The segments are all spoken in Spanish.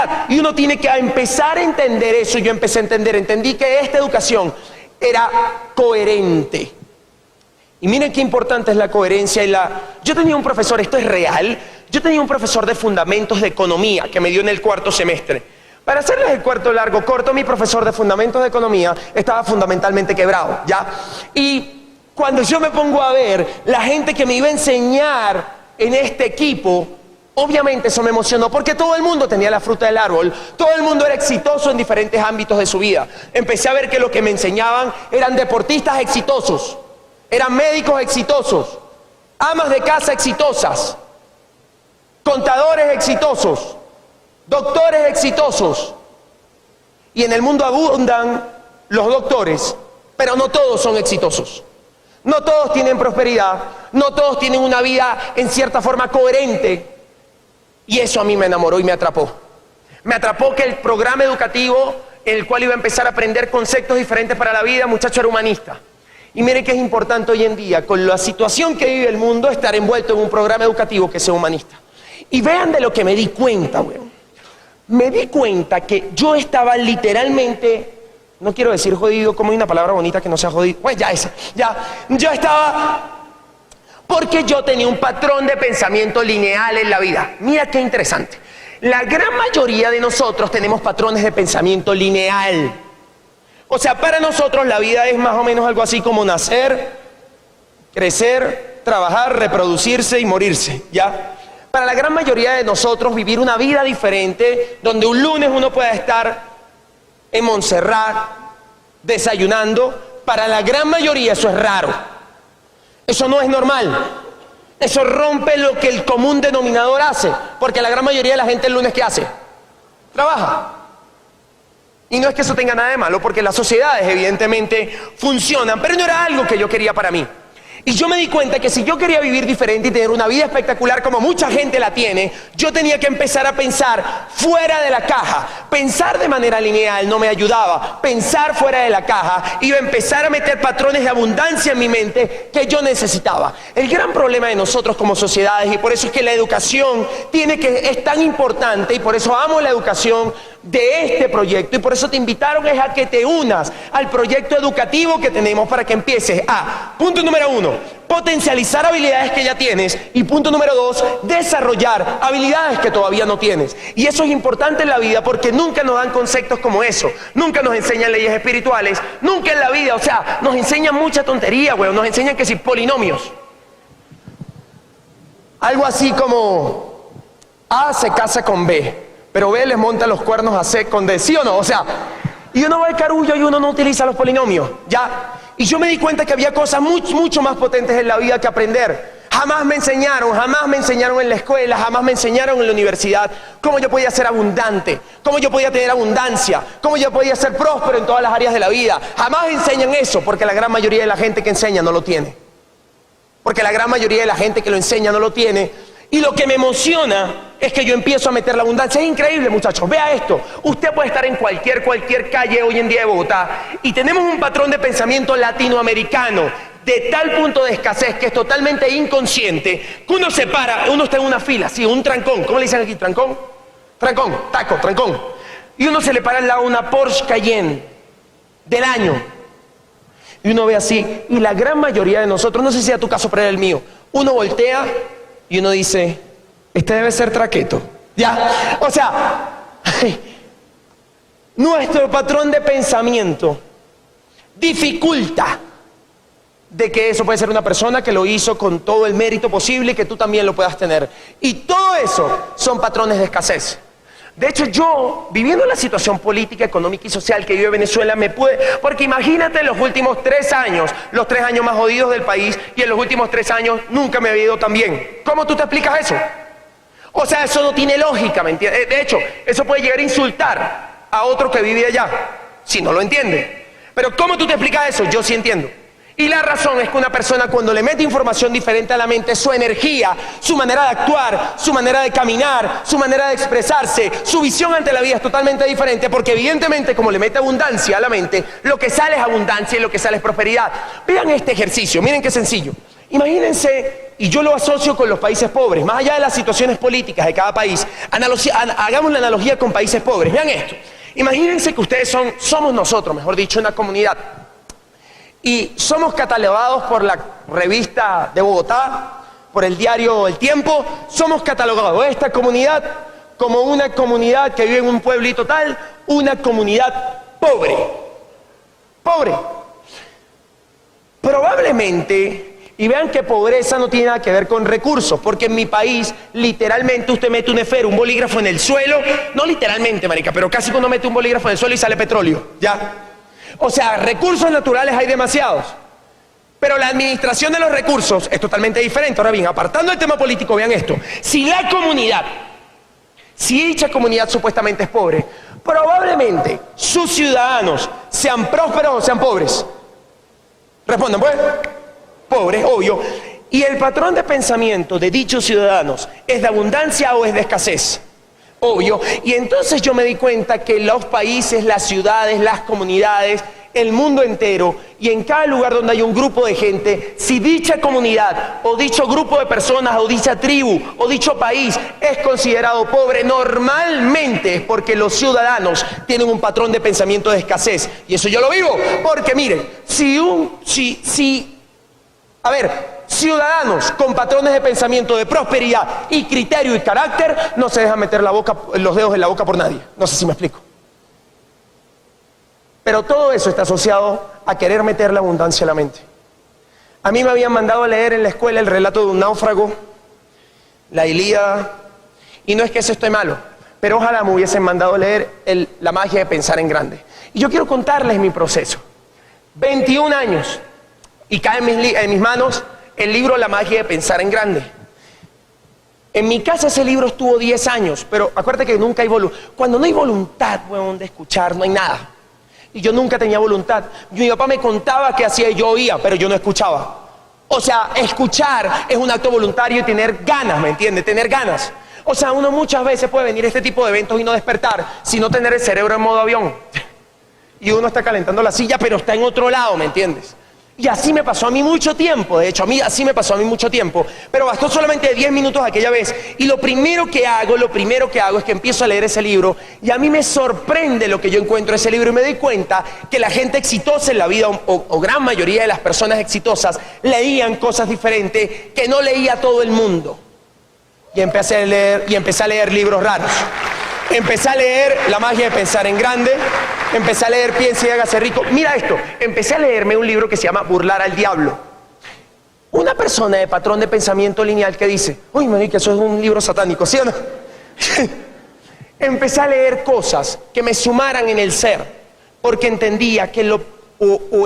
realidad. Y uno tiene que empezar a entender eso. Yo empecé a entendí que esta educación era coherente. Y miren qué importante es la coherencia. Yo tenía un profesor, esto es real, yo tenía un profesor de fundamentos de economía que me dio en el cuarto semestre. Para hacerles el cuarto largo corto, mi profesor de fundamentos de economía estaba fundamentalmente quebrado, ¿ya? Y cuando yo me pongo a ver la gente que me iba a enseñar en este equipo, obviamente eso me emocionó porque todo el mundo tenía la fruta del árbol, todo el mundo era exitoso en diferentes ámbitos de su vida. Empecé a ver que lo que me enseñaban eran deportistas exitosos, eran médicos exitosos, amas de casa exitosas, contadores exitosos, doctores exitosos. Y en el mundo abundan los doctores, pero no todos son exitosos. No todos tienen prosperidad, no todos tienen una vida en cierta forma coherente. Y eso a mí me enamoró y me atrapó. Me atrapó que el programa educativo en el cual iba a empezar a aprender conceptos diferentes para la vida, muchacho, era humanista. Y miren que es importante hoy en día, con la situación que vive el mundo, estar envuelto en un programa educativo que sea humanista. Y vean de lo que me di cuenta, weón. Me di cuenta que yo estaba literalmente, no quiero decir jodido, como hay una palabra bonita que no sea jodido, pues yo estaba, porque yo tenía un patrón de pensamiento lineal en la vida. Mira qué interesante. La gran mayoría de nosotros tenemos patrones de pensamiento lineal. O sea, para nosotros la vida es más o menos algo así como nacer, crecer, trabajar, reproducirse y morirse, ¿ya? Para la gran mayoría de nosotros vivir una vida diferente, donde un lunes uno pueda estar en Montserrat desayunando, para la gran mayoría eso es raro. Eso no es normal. Eso rompe lo que el común denominador hace, porque la gran mayoría de la gente el lunes ¿qué hace? Trabaja. Y no es que eso tenga nada de malo, porque las sociedades evidentemente funcionan, pero no era algo que yo quería para mí. Y yo me di cuenta que si yo quería vivir diferente y tener una vida espectacular como mucha gente la tiene, yo tenía que empezar a pensar fuera de la caja. Pensar de manera lineal no me ayudaba. Pensar fuera de la caja iba a empezar a meter patrones de abundancia en mi mente que yo necesitaba. El gran problema de nosotros como sociedades, y por eso es que la educación es tan importante, y por eso amo la educación de este proyecto, y por eso te invitaron es a que te unas al proyecto educativo que tenemos para que empieces a, punto número 1, potencializar habilidades que ya tienes, y punto número 2, desarrollar habilidades que todavía no tienes. Y eso es importante en la vida porque nunca nos dan conceptos como eso, nunca nos enseñan leyes espirituales, nunca en la vida, o sea, nos enseñan mucha tontería, weón, nos enseñan que si polinomios, algo así como A se casa con B, pero B les monta los cuernos a C con D, ¿sí o no? O sea, y uno va al carullo y uno no utiliza los polinomios, ¿ya? Y yo me di cuenta que había cosas mucho más potentes en la vida que aprender. Jamás me enseñaron en la escuela, jamás me enseñaron en la universidad cómo yo podía ser abundante, cómo yo podía tener abundancia, cómo yo podía ser próspero en todas las áreas de la vida. Jamás enseñan eso porque la gran mayoría de la gente que enseña no lo tiene. Porque la gran mayoría de la gente que lo enseña no lo tiene. Y lo que me emociona es que yo empiezo a meter la abundancia. Es increíble, muchachos. Vea esto. Usted puede estar en cualquier calle hoy en día de Bogotá y tenemos un patrón de pensamiento latinoamericano de tal punto de escasez que es totalmente inconsciente que uno se para, uno está en una fila, sí, un trancón. ¿Cómo le dicen aquí? ¿Trancón? Trancón, taco, trancón. Y uno se le para al lado una Porsche Cayenne del año. Y uno ve así. Y la gran mayoría de nosotros, no sé si sea tu caso, pero era el mío, uno voltea y uno dice, este debe ser traqueto. Ya, o sea, nuestro patrón de pensamiento dificulta de que eso puede ser una persona que lo hizo con todo el mérito posible y que tú también lo puedas tener. Y todo eso son patrones de escasez. De hecho, yo, viviendo la situación política, económica y social que vive Venezuela, porque imagínate los últimos 3 años, los 3 años más jodidos del país, y en los últimos 3 años nunca me había ido tan bien. ¿Cómo tú te explicas eso? O sea, eso no tiene lógica, ¿me entiendes? De hecho, eso puede llegar a insultar a otro que vive allá, si no lo entiende. Pero ¿cómo tú te explicas eso? Yo sí entiendo. Y la razón es que una persona cuando le mete información diferente a la mente, su energía, su manera de actuar, su manera de caminar, su manera de expresarse, su visión ante la vida es totalmente diferente, porque evidentemente como le mete abundancia a la mente, lo que sale es abundancia y lo que sale es prosperidad. Vean este ejercicio, miren qué sencillo. Imagínense, y yo lo asocio con los países pobres, más allá de las situaciones políticas de cada país, hagamos la analogía con países pobres. Vean esto. Imagínense que ustedes somos nosotros, mejor dicho, una comunidad. Y somos catalogados por la revista de Bogotá, por el diario El Tiempo, somos catalogados, esta comunidad, como una comunidad que vive en un pueblito tal, una comunidad pobre. Pobre. Probablemente, y vean que pobreza no tiene nada que ver con recursos, porque en mi país, literalmente, usted mete un esfero, un bolígrafo en el suelo, no literalmente, marica, pero casi cuando mete un bolígrafo en el suelo y sale petróleo, ¿ya? O sea, recursos naturales hay demasiados, pero la administración de los recursos es totalmente diferente. Ahora bien, apartando el tema político, vean esto, si dicha comunidad supuestamente es pobre, probablemente sus ciudadanos sean prósperos o sean pobres. Respondan, pues. Pobres, obvio. ¿Y el patrón de pensamiento de dichos ciudadanos es de abundancia o es de escasez? Obvio. Y entonces yo me di cuenta que los países, las ciudades, las comunidades, el mundo entero, y en cada lugar donde hay un grupo de gente, si dicha comunidad o dicho grupo de personas o dicha tribu o dicho país es considerado pobre, normalmente es porque los ciudadanos tienen un patrón de pensamiento de escasez. Y eso yo lo vivo, porque miren, ciudadanos con patrones de pensamiento de prosperidad y criterio y carácter no se dejan meter los dedos en la boca por nadie. No sé si me explico. Pero todo eso está asociado a querer meter la abundancia a la mente. A mí me habían mandado a leer en la escuela el relato de un náufrago, la Ilíada, y no es que eso esté malo, pero ojalá me hubiesen mandado a leer la magia de pensar en grande. Y yo quiero contarles mi proceso. 21 años, y cae en mis manos el libro La magia de pensar en grande. En mi casa ese libro estuvo 10 años, pero acuérdate que nunca hay voluntad. Cuando no hay voluntad, huevón, de escuchar, no hay nada. Y yo nunca tenía voluntad. Mi papá me contaba qué hacía y yo oía, pero yo no escuchaba. O sea, escuchar es un acto voluntario y tener ganas, ¿me entiendes? Tener ganas. O sea, uno muchas veces puede venir a este tipo de eventos y no despertar, sino tener el cerebro en modo avión. Y uno está calentando la silla, pero está en otro lado, ¿me entiendes? Y así me pasó a mí mucho tiempo, de hecho, así me pasó a mí mucho tiempo, pero bastó solamente 10 minutos aquella vez, y lo primero que hago es que empiezo a leer ese libro, y a mí me sorprende lo que yo encuentro en ese libro, y me doy cuenta que la gente exitosa en la vida, o gran mayoría de las personas exitosas, leían cosas diferentes que no leía todo el mundo. Y empecé a leer libros raros. Empecé a leer La magia de pensar en grande, empecé a leer Piense y hágase rico. Mira esto, empecé a leerme un libro que se llama Burlar al diablo. Una persona de patrón de pensamiento lineal que dice, uy, me di que eso es un libro satánico, ¿sí o no? Empecé a leer cosas que me sumaran en el ser, porque entendía que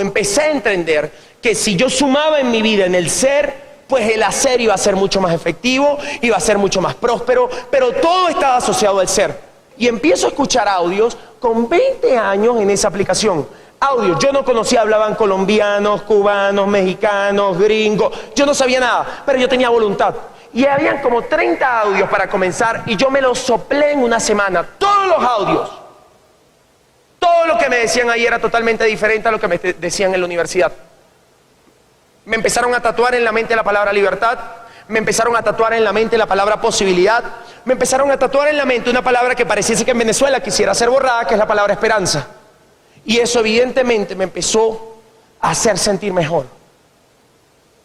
empecé a entender que si yo sumaba en mi vida en el ser, pues el hacer iba a ser mucho más efectivo, iba a ser mucho más próspero, pero todo estaba asociado al ser. Y empiezo a escuchar audios con 20 años en esa aplicación. Audios, yo no conocía, hablaban colombianos, cubanos, mexicanos, gringos, yo no sabía nada, pero yo tenía voluntad. Y habían como 30 audios para comenzar y yo me los soplé en una semana, todos los audios. Todo lo que me decían ahí era totalmente diferente a lo que me decían en la universidad. Me empezaron a tatuar en la mente la palabra libertad, me empezaron a tatuar en la mente la palabra posibilidad, me empezaron a tatuar en la mente una palabra que pareciese que en Venezuela quisiera ser borrada, que es la palabra esperanza. Y eso evidentemente me empezó a hacer sentir mejor.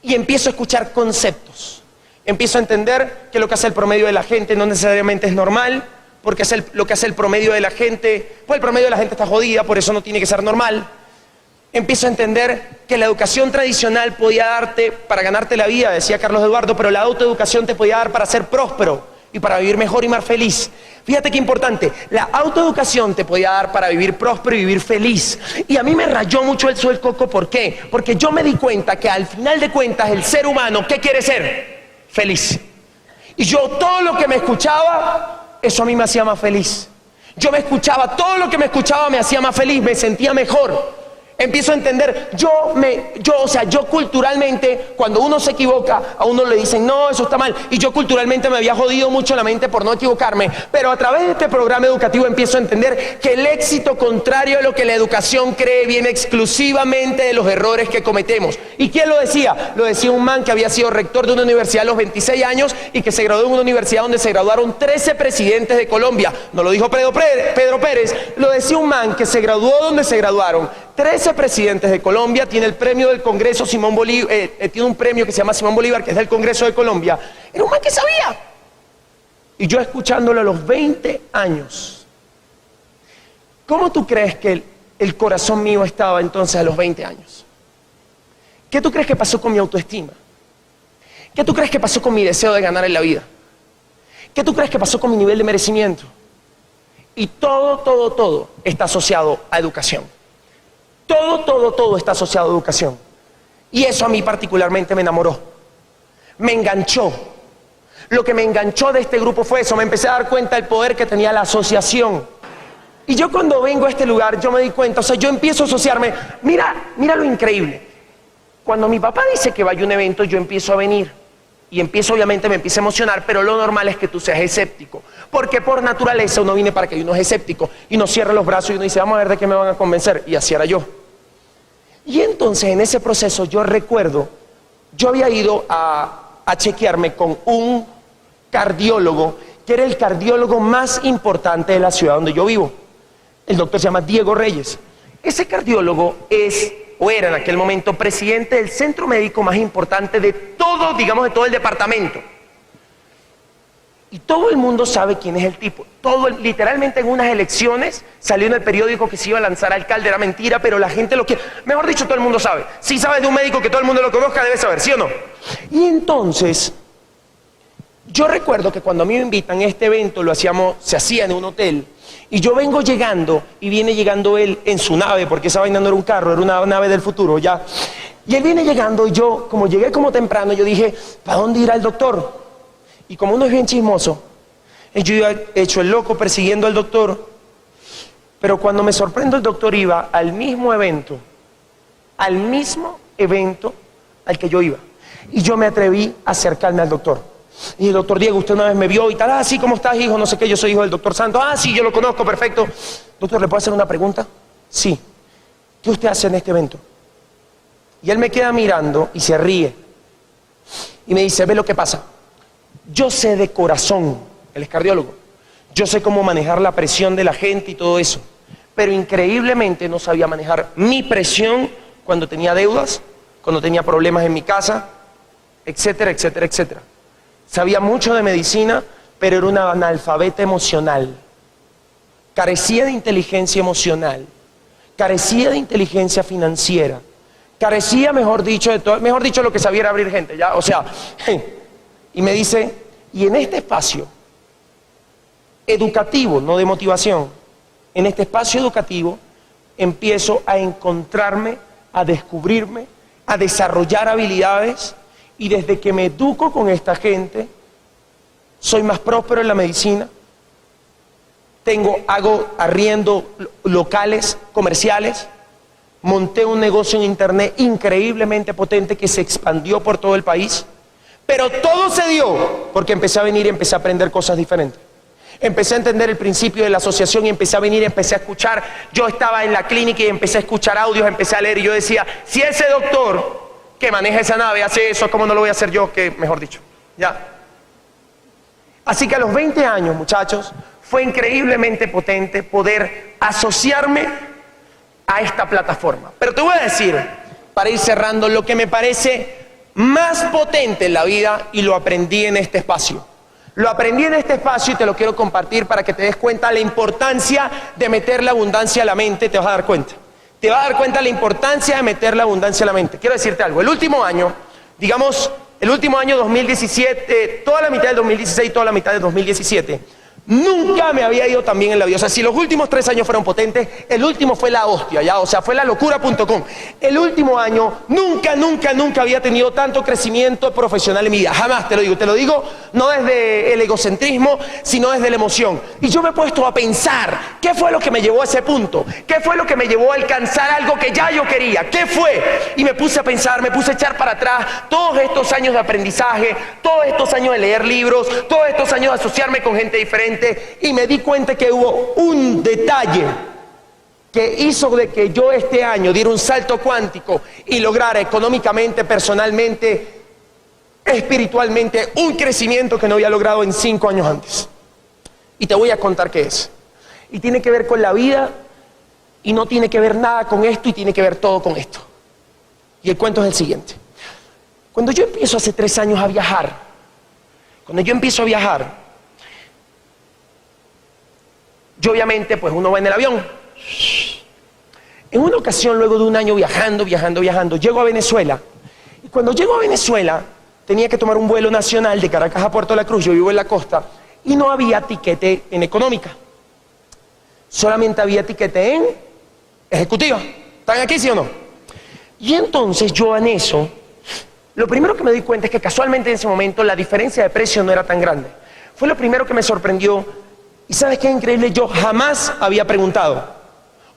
Y empiezo a escuchar conceptos. Empiezo a entender que lo que hace el promedio de la gente no necesariamente es normal, porque lo que hace el promedio de la gente, pues el promedio de la gente está jodida, por eso no tiene que ser normal. Empiezo a entender que la educación tradicional podía darte para ganarte la vida, decía Carlos Eduardo, pero la autoeducación te podía dar para ser próspero y para vivir mejor y más feliz. Fíjate qué importante, la autoeducación te podía dar para vivir próspero y vivir feliz. Y a mí me rayó mucho el sol coco, ¿por qué? Porque yo me di cuenta que al final de cuentas el ser humano, ¿qué quiere ser? Feliz. Y yo todo lo que me escuchaba, eso a mí me hacía más feliz. Yo me escuchaba, todo lo que me escuchaba me hacía más feliz, me sentía mejor. Empiezo a entender, yo culturalmente, cuando uno se equivoca, a uno le dicen, no, eso está mal. Y yo culturalmente me había jodido mucho la mente por no equivocarme. Pero a través de este programa educativo empiezo a entender que el éxito, contrario a lo que la educación cree, viene exclusivamente de los errores que cometemos. ¿Y quién lo decía? Lo decía un man que había sido rector de una universidad a los 26 años y que se graduó en una universidad donde se graduaron 13 presidentes de Colombia. No lo dijo Pedro Pérez, lo decía un man que se graduó donde se graduaron 13 presidentes de Colombia, tiene el premio del Congreso Simón Bolívar, tiene un premio que se llama Simón Bolívar, que es del Congreso de Colombia. Era un man que sabía. Y yo escuchándolo a los 20 años. ¿Cómo tú crees que el corazón mío estaba entonces a los 20 años? ¿Qué tú crees que pasó con mi autoestima? ¿Qué tú crees que pasó con mi deseo de ganar en la vida? ¿Qué tú crees que pasó con mi nivel de merecimiento? Y todo está asociado a educación. Todo está asociado a educación. Y eso a mí particularmente me enamoró. Me enganchó. Lo que me enganchó de este grupo fue eso. Me empecé a dar cuenta del poder que tenía la asociación. Y yo cuando vengo a este lugar, yo me di cuenta, o sea, yo empiezo a asociarme. Mira lo increíble. Cuando mi papá dice que vaya a un evento, yo empiezo a venir. Y obviamente me empieza a emocionar, pero lo normal es que tú seas escéptico. Porque por naturaleza uno viene para que uno es escéptico. Y uno cierra los brazos y uno dice, vamos a ver de qué me van a convencer. Y así era yo. Y entonces en ese proceso yo recuerdo, yo había ido a chequearme con un cardiólogo, que era el cardiólogo más importante de la ciudad donde yo vivo. El doctor se llama Diego Reyes. Ese cardiólogo era en aquel momento presidente del centro médico más importante de todo, digamos, de todo el departamento. Y todo el mundo sabe quién es el tipo. Literalmente en unas elecciones salió en el periódico que se iba a lanzar alcalde, era mentira, pero la gente lo quiere. Mejor dicho, todo el mundo sabe. Si sabes de un médico que todo el mundo lo conozca, debe saber, ¿sí o no? Y entonces, yo recuerdo que cuando a mí me invitan a este evento, se hacía en un hotel, y yo vengo llegando, y viene llegando él en su nave, porque esa vaina no era un carro, era una nave del futuro, ya. Y él viene llegando, y yo, como llegué como temprano, yo dije, ¿para dónde irá el doctor? Y como uno es bien chismoso, yo iba hecho el loco persiguiendo al doctor, pero cuando me sorprendo el doctor iba al mismo evento al que yo iba. Y yo me atreví a acercarme al doctor. Y el doctor Diego, usted una vez me vio y tal, sí, ¿cómo estás, hijo? No sé qué, yo soy hijo del doctor Santos. Sí, yo lo conozco, perfecto. Doctor, ¿le puedo hacer una pregunta? Sí. ¿Qué usted hace en este evento? Y él me queda mirando y se ríe. Y me dice, ve lo que pasa. Yo sé de corazón, él es cardiólogo, yo sé cómo manejar la presión de la gente y todo eso, pero increíblemente no sabía manejar mi presión cuando tenía deudas, cuando tenía problemas en mi casa, etcétera, etcétera, etcétera. Sabía mucho de medicina, pero era una analfabeta emocional. Carecía de inteligencia emocional, carecía de inteligencia financiera, carecía, mejor dicho, lo que sabía era abrir gente, ¿ya? O sea, y me dice, y en este espacio educativo, no de motivación, en este espacio educativo empiezo a encontrarme, a descubrirme, a desarrollar habilidades, y desde que me educo con esta gente, soy más próspero en la medicina, arriendo locales comerciales, monté un negocio en internet increíblemente potente que se expandió por todo el país. Pero todo se dio porque empecé a venir y empecé a aprender cosas diferentes. Empecé a entender el principio de la asociación y empecé a venir y empecé a escuchar. Yo estaba en la clínica y empecé a escuchar audios, empecé a leer y yo decía, si ese doctor que maneja esa nave hace eso, ¿cómo no lo voy a hacer yo? Que mejor dicho, ya. Así que a los 20 años, muchachos, fue increíblemente potente poder asociarme a esta plataforma. Pero te voy a decir, para ir cerrando, lo que me parece más potente en la vida, y lo aprendí en este espacio. Lo aprendí en este espacio y te lo quiero compartir para que te des cuenta de la importancia de meter la abundancia a la mente. Te vas a dar cuenta. Te vas a dar cuenta de la importancia de meter la abundancia a la mente. Quiero decirte algo. El último año, digamos, el último año 2017, toda la mitad del 2016 y toda la mitad del 2017, Nunca me había ido tan bien en la vida. O sea, si los últimos 3 años fueron potentes, el último fue la hostia, ¿ya? O sea, fue la locura.com. El último año, nunca había tenido tanto crecimiento profesional en mi vida. Jamás, te lo digo no desde el egocentrismo, sino desde la emoción. Y yo me he puesto a pensar, ¿qué fue lo que me llevó a ese punto? ¿Qué fue lo que me llevó a alcanzar algo que ya yo quería? ¿Qué fue? Y me puse a pensar, me puse a echar para atrás todos estos años de aprendizaje, todos estos años de leer libros, todos estos años de asociarme con gente diferente. Y me di cuenta que hubo un detalle que hizo de que yo este año diera un salto cuántico y lograra económicamente, personalmente, espiritualmente, un crecimiento que no había logrado en 5 años antes. Y te voy a contar qué es. Y tiene que ver con la vida, y no tiene que ver nada con esto, y tiene que ver todo con esto. Y el cuento es el siguiente. Cuando yo empiezo hace 3 años a viajar, yo obviamente, pues uno va en el avión. En una ocasión, luego de un año viajando, llego a Venezuela. Y cuando llego a Venezuela, tenía que tomar un vuelo nacional de Caracas a Puerto La Cruz. Yo vivo en la costa y no había tiquete en económica. Solamente había tiquete en ejecutiva. ¿Están aquí, sí o no? Y entonces yo en eso, lo primero que me di cuenta es que casualmente en ese momento la diferencia de precio no era tan grande. Fue lo primero que me sorprendió. ¿Y sabes qué es increíble? Yo jamás había preguntado.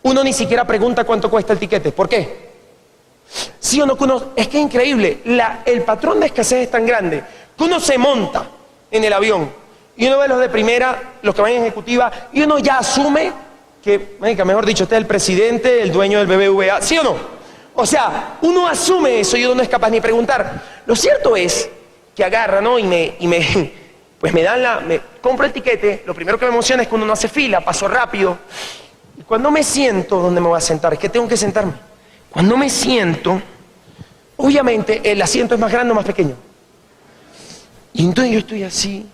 Uno ni siquiera pregunta cuánto cuesta el tiquete. ¿Por qué? ¿Sí o no? Es que es increíble. El patrón de escasez es tan grande que uno se monta en el avión y uno ve los de primera, los que van en ejecutiva, y uno ya asume que, mejor dicho, este es el presidente, el dueño del BBVA. ¿Sí o no? O sea, uno asume eso y uno no es capaz ni preguntar. Lo cierto es que agarra, ¿no? Pues me compro el tiquete. Lo primero que me emociona es que uno no hace fila, paso rápido. Y cuando me siento, ¿dónde me voy a sentar? Es que tengo que sentarme. Cuando me siento, obviamente el asiento es más grande o más pequeño. Y entonces yo estoy así.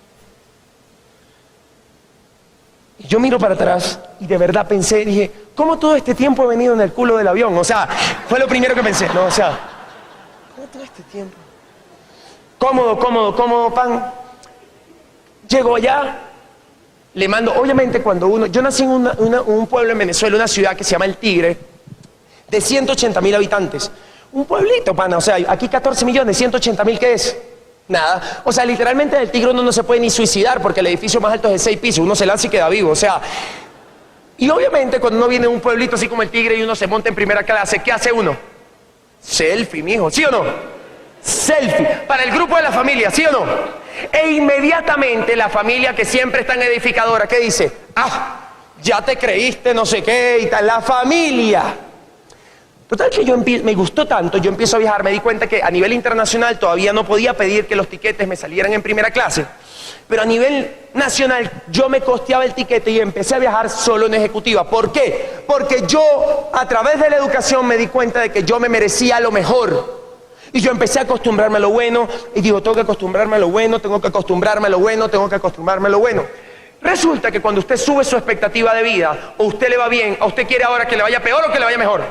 Y yo miro para atrás y de verdad pensé, dije, ¿cómo todo este tiempo he venido en el culo del avión? O sea, fue lo primero que pensé, ¿no? O sea, ¿cómo todo este tiempo? Cómodo, pan. Llego allá, le mando, obviamente yo nací en un pueblo en Venezuela, una ciudad que se llama El Tigre, de 180.000 habitantes. Un pueblito, pana, o sea, aquí 14 millones, 180.000, ¿qué es? Nada. O sea, literalmente en El Tigre uno no se puede ni suicidar porque el edificio más alto es de 6 pisos, uno se lanza y queda vivo, o sea. Y obviamente cuando uno viene a un pueblito así como El Tigre y uno se monta en primera clase, ¿qué hace uno? Selfie, mijo, ¿sí o no? Selfie, para el grupo de la familia, ¿sí o no? E inmediatamente la familia que siempre es tan edificadora, ¿qué dice? Ah, ya te creíste, no sé qué y tal, la familia. Total que me gustó tanto, yo empiezo a viajar, me di cuenta que a nivel internacional todavía no podía pedir que los tiquetes me salieran en primera clase, pero a nivel nacional yo me costeaba el tiquete y empecé a viajar solo en ejecutiva. ¿Por qué? Porque yo a través de la educación me di cuenta de que yo me merecía lo mejor. Y yo empecé a acostumbrarme a lo bueno, y digo, tengo que acostumbrarme a lo bueno, tengo que acostumbrarme a lo bueno, tengo que acostumbrarme a lo bueno. Resulta que cuando usted sube su expectativa de vida, o usted le va bien, o usted quiere ahora que le vaya peor o que le vaya mejor.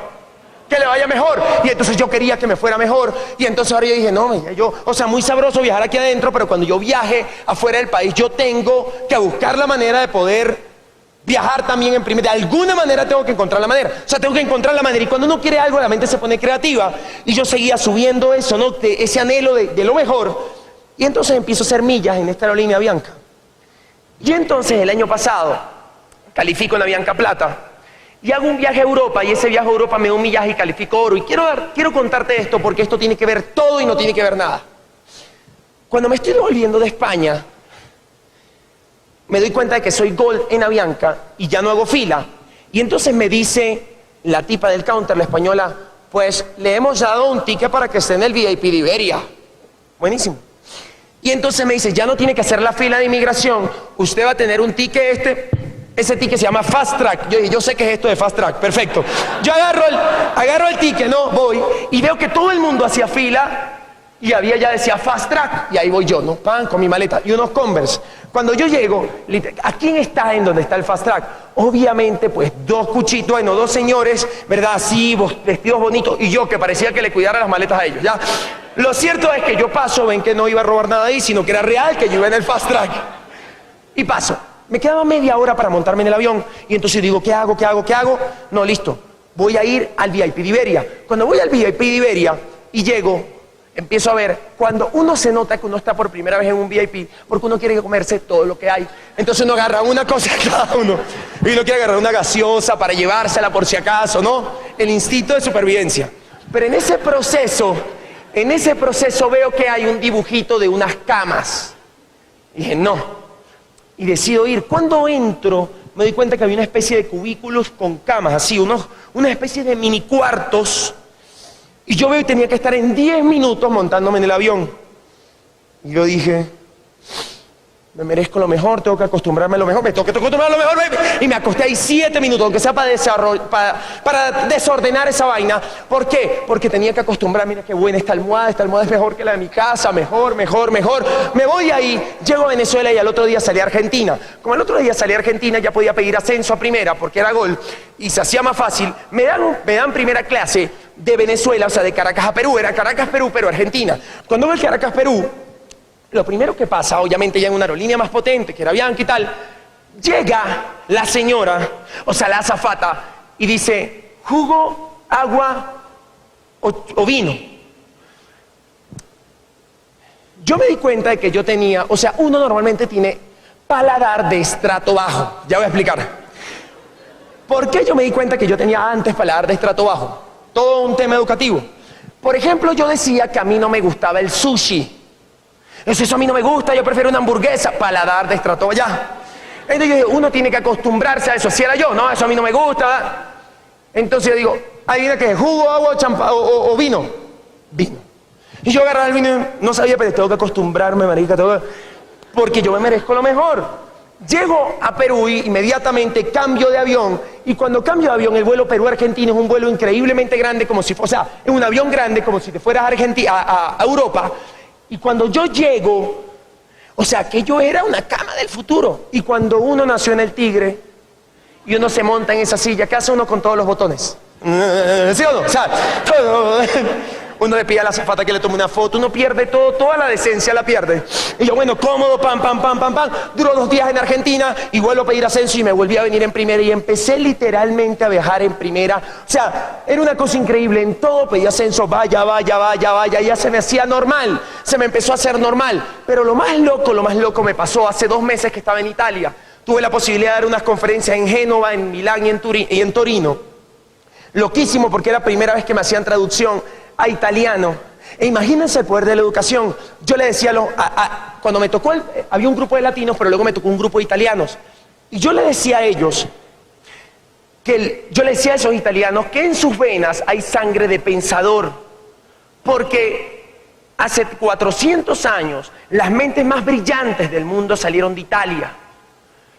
Que le vaya mejor. Y entonces yo quería que me fuera mejor, y entonces ahora yo dije, no, o sea, muy sabroso viajar aquí adentro, pero cuando yo viaje afuera del país, yo tengo que buscar la manera de poder viajar también en primera. De alguna manera tengo que encontrar la manera. O sea, tengo que encontrar la manera. Y cuando uno quiere algo, la mente se pone creativa. Y yo seguía subiendo eso, ¿no? Ese anhelo de lo mejor. Y entonces empiezo a hacer millas en esta aerolínea Avianca. Y entonces el año pasado califico en la Avianca Plata y hago un viaje a Europa. Y ese viaje a Europa me da un millaje y califico oro. Y quiero contarte esto porque esto tiene que ver todo y no tiene que ver nada. Cuando me estoy devolviendo de España, me doy cuenta de que soy Gold en Avianca y ya no hago fila. Y entonces me dice la tipa del counter, la española, pues le hemos dado un ticket para que esté en el VIP de Iberia. Buenísimo. Y entonces me dice, ya no tiene que hacer la fila de inmigración, usted va a tener un ticket ese ticket se llama Fast Track. Yo dije, yo sé qué es esto de Fast Track, perfecto. Yo agarro el ticket, ¿no? Voy y veo que todo el mundo hacía fila. Y ya decía Fast Track, y ahí voy yo, ¿no? Pan, con mi maleta y unos Converse. Cuando yo llego, ¿a quién está en donde está el Fast Track? Obviamente, pues, dos señores, ¿verdad? Así, vestidos bonitos, y yo que parecía que le cuidara las maletas a ellos, ¿ya? Lo cierto es que yo paso, ven que no iba a robar nada ahí, sino que era real, que yo iba en el Fast Track. Y paso. Me quedaba media hora para montarme en el avión. Y entonces digo, ¿qué hago? No, listo. Voy a ir al VIP de Iberia. Cuando voy al VIP de Iberia y llego, empiezo a ver, cuando uno se nota que uno está por primera vez en un VIP, porque uno quiere comerse todo lo que hay. Entonces uno agarra una cosa cada uno. Y uno quiere agarrar una gaseosa para llevársela por si acaso, ¿no? El instinto de supervivencia. Pero en ese proceso veo que hay un dibujito de unas camas. Y dije, no. Y decido ir. Cuando entro, me doy cuenta que había una especie de cubículos con camas, así, una especie de mini cuartos. Y yo veo que tenía que estar en 10 minutos montándome en el avión. Y yo dije, me merezco lo mejor, tengo que acostumbrarme a lo mejor, me tengo que acostumbrar a lo mejor. Y me acosté ahí 7 minutos, aunque sea para desordenar esa vaina. ¿Por qué? Porque tenía que acostumbrarme. Mira qué buena esta almohada es mejor que la de mi casa, mejor. Me voy ahí, llego a Venezuela y al otro día salí a Argentina. Como al otro día salí a Argentina, ya podía pedir ascenso a primera porque era gol y se hacía más fácil. Me dan primera clase de Venezuela, o sea, de Caracas a Perú. Era Caracas, Perú, pero Argentina. Cuando voy a Caracas, Perú, lo primero que pasa, obviamente ya en una aerolínea más potente, que era Bianca y tal, llega la señora, o sea, la azafata, y dice, jugo, agua o vino. Yo me di cuenta de que yo tenía, o sea, uno normalmente tiene paladar de estrato bajo. Ya voy a explicar. ¿Por qué yo me di cuenta que yo tenía antes paladar de estrato bajo? Todo un tema educativo. Por ejemplo, yo decía que a mí no me gustaba el sushi. Eso a mí no me gusta, yo prefiero una hamburguesa, paladar de estrato allá. Entonces yo digo, uno tiene que acostumbrarse a eso. Si era yo, no, eso a mí no me gusta. Entonces yo digo, adivina qué, jugo, agua, o vino. Vino. Y yo agarraba el vino, no sabía, pero tengo que acostumbrarme, marica, porque yo me merezco lo mejor. Llego a Perú y inmediatamente cambio de avión. Y cuando cambio de avión, el vuelo Perú-Argentina es un vuelo increíblemente grande, como si, o sea, es un avión grande, como si te fueras a Europa. Y cuando yo llego, o sea, que yo era una cama del futuro. Y cuando uno nació en el Tigre y uno se monta en esa silla, ¿qué hace uno con todos los botones? ¿Sí o no? O sea, uno le pide a la azafata que le tome una foto, uno pierde todo, toda la decencia la pierde. Y yo, bueno, cómodo, pam. Duró 2 días en Argentina y vuelvo a pedir ascenso y me volví a venir en primera y empecé literalmente a viajar en primera. O sea, era una cosa increíble, en todo pedí ascenso, vaya, ya se me hacía normal, se me empezó a hacer normal. Pero lo más loco me pasó hace 2 meses que estaba en Italia. Tuve la posibilidad de dar unas conferencias en Génova, en Milán y en Torino. Loquísimo porque era la primera vez que me hacían traducción a italiano. E imagínense el poder de la educación. Yo le decía, cuando me tocó, había un grupo de latinos, pero luego me tocó un grupo de italianos. Y yo le decía a ellos, yo le decía a esos italianos que en sus venas hay sangre de pensador. Porque hace 400 años, las mentes más brillantes del mundo salieron de Italia.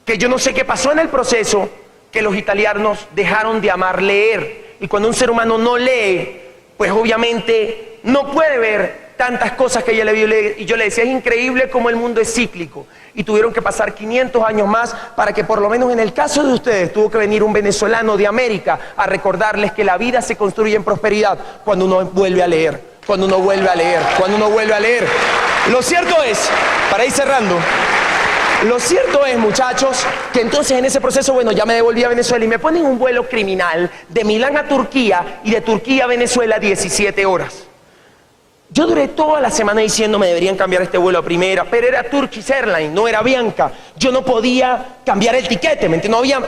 Que yo no sé qué pasó en el proceso, que los italianos dejaron de amar leer. Y cuando un ser humano no lee, pues obviamente no puede ver tantas cosas que ella le vio leer. Y yo le decía, es increíble cómo el mundo es cíclico. Y tuvieron que pasar 500 años más para que por lo menos en el caso de ustedes tuvo que venir un venezolano de América a recordarles que la vida se construye en prosperidad cuando uno vuelve a leer. Cuando uno vuelve a leer. Lo cierto es, para ir cerrando, lo cierto es, muchachos, que entonces en ese proceso, bueno, ya me devolví a Venezuela y me ponen un vuelo criminal de Milán a Turquía y de Turquía a Venezuela 17 horas. Yo duré toda la semana diciendo me deberían cambiar este vuelo a primera, pero era Turkish Airlines, no era Bianca. Yo no podía cambiar el tiquete, ¿me entiendes?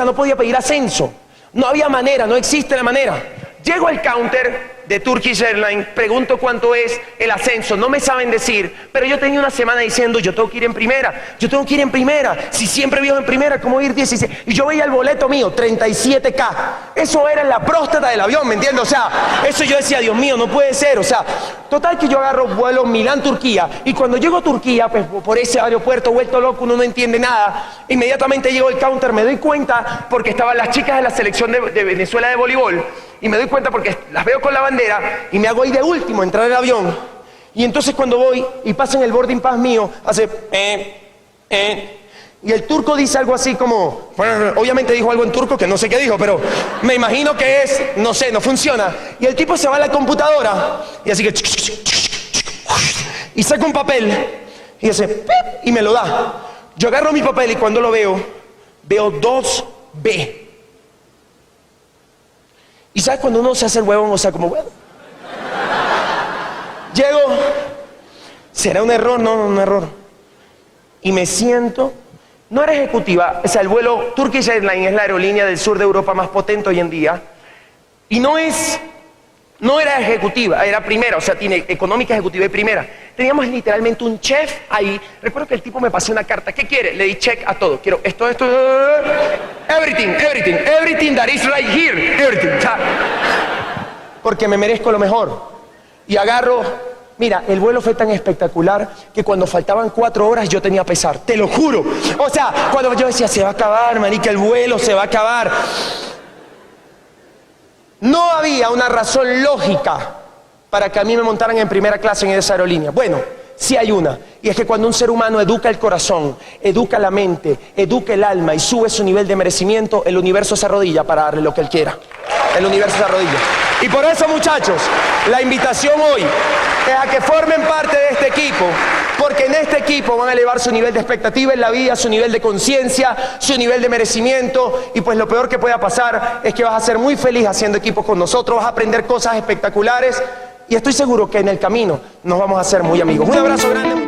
No podía pedir ascenso. No había manera, no existe la manera. Llego al counter de Turkish Airlines, pregunto cuánto es el ascenso, no me saben decir, pero yo tenía una semana diciendo, yo tengo que ir en primera, si siempre viajo en primera, ¿cómo ir 16? Y yo veía el boleto mío, 37K, eso era en la próstata del avión, ¿me entiendes? O sea, eso yo decía, Dios mío, no puede ser, o sea, total que yo agarro vuelo Milán-Turquía, y cuando llego a Turquía, pues por ese aeropuerto vuelto loco, uno no entiende nada, inmediatamente llego al counter, me doy cuenta, porque estaban las chicas de la selección de Venezuela de voleibol, y me doy cuenta porque las veo con la bandera y me hago ahí de último entrar al avión. Y entonces cuando voy y pasan el boarding pass mío, hace y el turco dice algo así como, obviamente dijo algo en turco que no sé qué dijo, pero me imagino que es, no sé, no funciona. Y el tipo se va a la computadora y así que y saca un papel y dice, y me lo da. Yo agarro mi papel y cuando lo veo 2B. ¿Y sabes cuando uno se hace el huevón? O sea, como huevón. Llego, ¿será un error? No, no, un error. Y me siento, no era ejecutiva, o sea, el vuelo Turkish Airlines es la aerolínea del sur de Europa más potente hoy en día. Y no era ejecutiva, era primera, o sea, tiene económica, ejecutiva y primera. Teníamos literalmente un chef ahí. Recuerdo que el tipo me pasó una carta. ¿Qué quiere? Le di check a todo. Quiero esto, everything that is right here, everything. Porque me merezco lo mejor. Y agarro, mira, el vuelo fue tan espectacular que cuando faltaban 4 horas yo tenía pesar, te lo juro. O sea, cuando yo decía, se va a acabar, manica, el vuelo se va a acabar. No había una razón lógica para que a mí me montaran en primera clase en esa aerolínea. Bueno, sí hay una, y es que cuando un ser humano educa el corazón, educa la mente, educa el alma y sube su nivel de merecimiento, el universo se arrodilla para darle lo que él quiera. El universo se arrodilla. Y por eso, muchachos, la invitación hoy es a que formen parte de este equipo, porque en este equipo van a elevar su nivel de expectativa en la vida, su nivel de conciencia, su nivel de merecimiento, y pues lo peor que pueda pasar es que vas a ser muy feliz haciendo equipo con nosotros, vas a aprender cosas espectaculares, y estoy seguro que en el camino nos vamos a hacer muy amigos. Un abrazo grande.